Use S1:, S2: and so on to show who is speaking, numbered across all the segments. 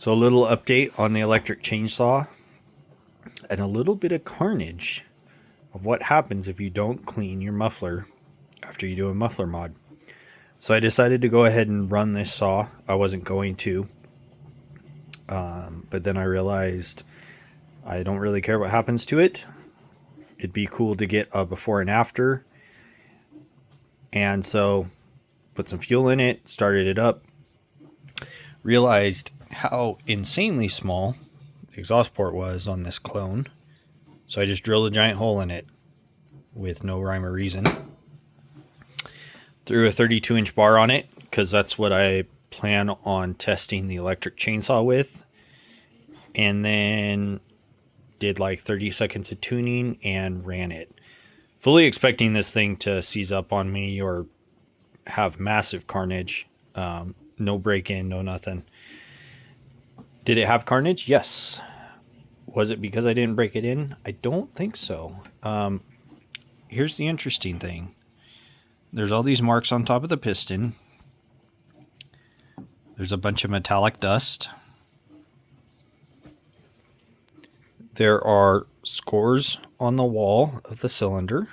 S1: So a little update on the electric chainsaw and a little bit of carnage of what happens if you don't clean your muffler after you do a muffler mod. So I decided to go ahead and run this saw. I wasn't going to, but then I realized I don't really care what happens to it. It'd be cool to get a before and after. And so put some fuel in it, started it up, realized how insanely small the exhaust port was on this clone. So I just drilled a giant hole in it with no rhyme or reason. Threw a 32-inch bar on it because that's what I plan on testing the electric chainsaw with. And then did like 30 seconds of tuning and ran it. Fully expecting this thing to seize up on me or have massive carnage. No break-in, no nothing. Did it have carnage? Yes. Was it because I didn't break it in? I don't think so. Here's the interesting thing. There's all these marks on top of the piston. There's a bunch of metallic dust. There are scores on the wall of the cylinder.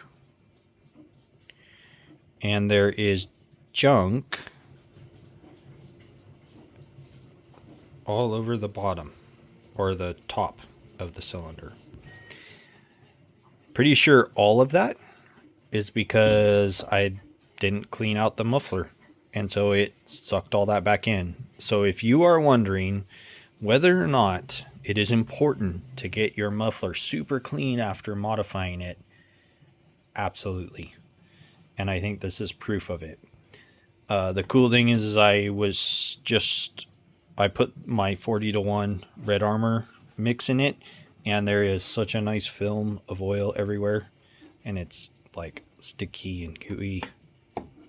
S1: And there is junk all over the bottom or the top of the cylinder. Pretty sure all of that is because I didn't clean out the muffler, and so it sucked all that back in. So if you are wondering whether or not it is important to get your muffler super clean after modifying it, absolutely. And I think this is proof of it. The cool thing is I put my 40-to-1 Red Armor mix in it, and there is such a nice film of oil everywhere, and it's like sticky and gooey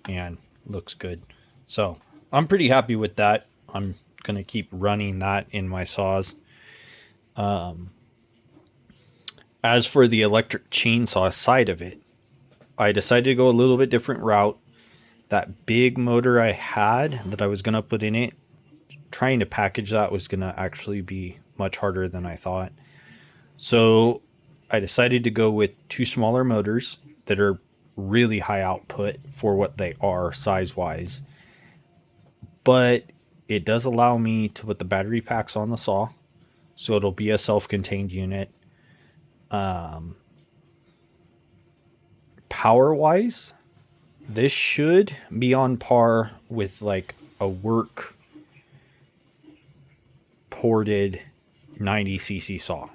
S1: and looks good. So I'm pretty happy with that. I'm going to keep running that in my saws. As for the electric chainsaw side of it, I decided to go a little bit different route. That big motor I had that I was going to put in it, trying to package that was going to actually be much harder than I thought. So I decided to go with two smaller motors that are really high output for what they are size-wise. But it does allow me to put the battery packs on the saw, so it'll be a self-contained unit. Power-wise, this should be on par with like a work ported 90cc saw.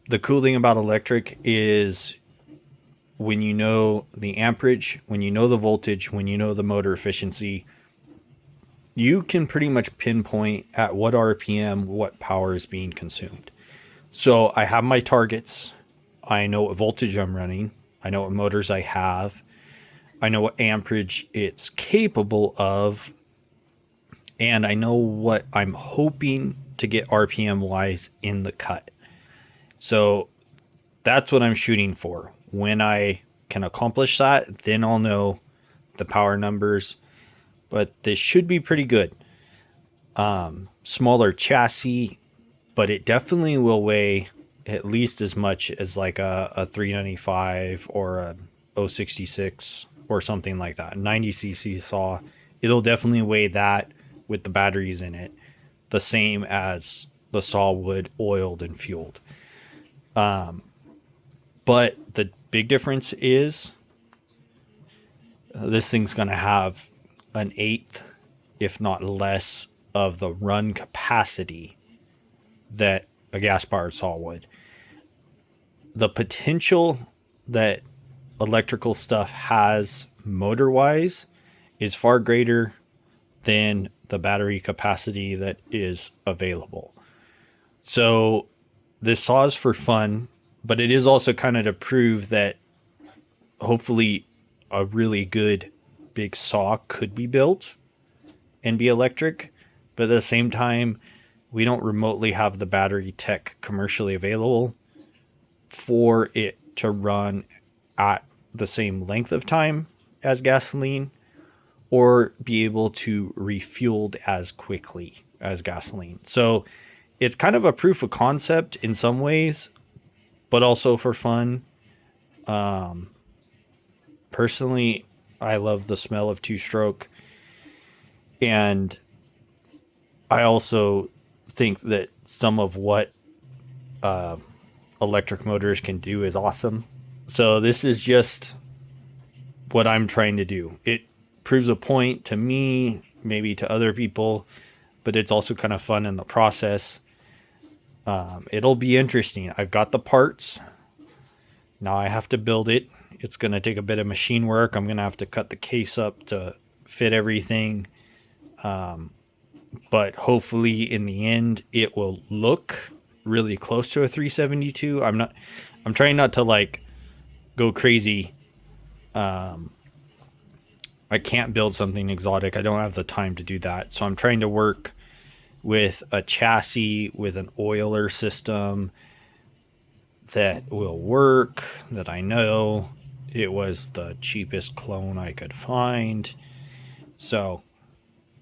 S1: The cool thing about electric is when you know the amperage, when you know the voltage, when you know the motor efficiency, you can pretty much pinpoint at what RPM what power is being consumed. So I have my targets. I know what voltage I'm running. I know what motors I have. I know what amperage it's capable of. And I know what I'm hoping to get RPM wise in the cut. So that's what I'm shooting for. When I can accomplish that, then I'll know the power numbers. But this should be pretty good. Smaller chassis, but it definitely will weigh at least as much as like a 395 or a 066 or something like that. 90cc saw, it'll definitely weigh that with the batteries in it, the same as the saw would oiled and fueled. But the big difference is this thing's going to have an eighth, if not less, of the run capacity that a gas-powered saw would. The potential that electrical stuff has motor-wise is far greater than the battery capacity that is available. So this saw is for fun, but it is also kind of to prove that hopefully a really good big saw could be built and be electric, but at the same time, we don't remotely have the battery tech commercially available for it to run at the same length of time as gasoline or be able to refueled as quickly as gasoline. So it's kind of a proof of concept in some ways, but also for fun. Personally, I love the smell of two-stroke, and I also think that some of what electric motors can do is awesome. So this is just what I'm trying to do. It proves a point to me, maybe to other people, but it's also kind of fun in the process. It'll be interesting. I've got the parts. Now I have to build it. It's going to take a bit of machine work. I'm going to have to cut the case up to fit everything. But hopefully in the end, it will look really close to a 372. I'm trying not to like go crazy. I can't build something exotic. I don't have the time to do that. So I'm trying to work with a chassis with an oiler system that will work, that I know it was the cheapest clone I could find. So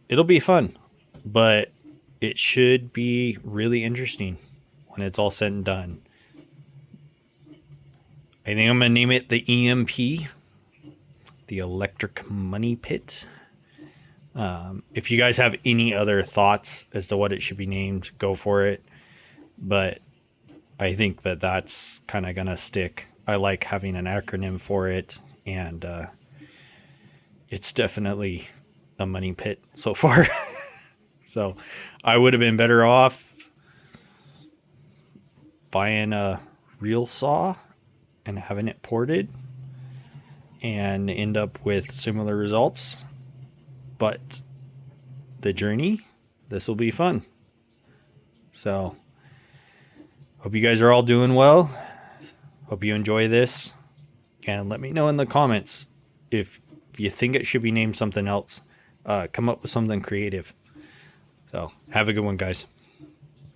S1: it'll be fun, but it should be really interesting when it's all said and done. I think I'm going to name it the EMP, the Electric Money Pit. If you guys have any other thoughts as to what it should be named, go for it. But I think that that's kind of going to stick. I like having an acronym for it, and it's definitely a money pit so far. So I would have been better off buying a real saw and having it ported and end up with similar results. But the journey, this will be fun. So hope you guys are all doing well. Hope you enjoy this. And let me know in the comments if you think it should be named something else. Come up with something creative. So have a good one, guys.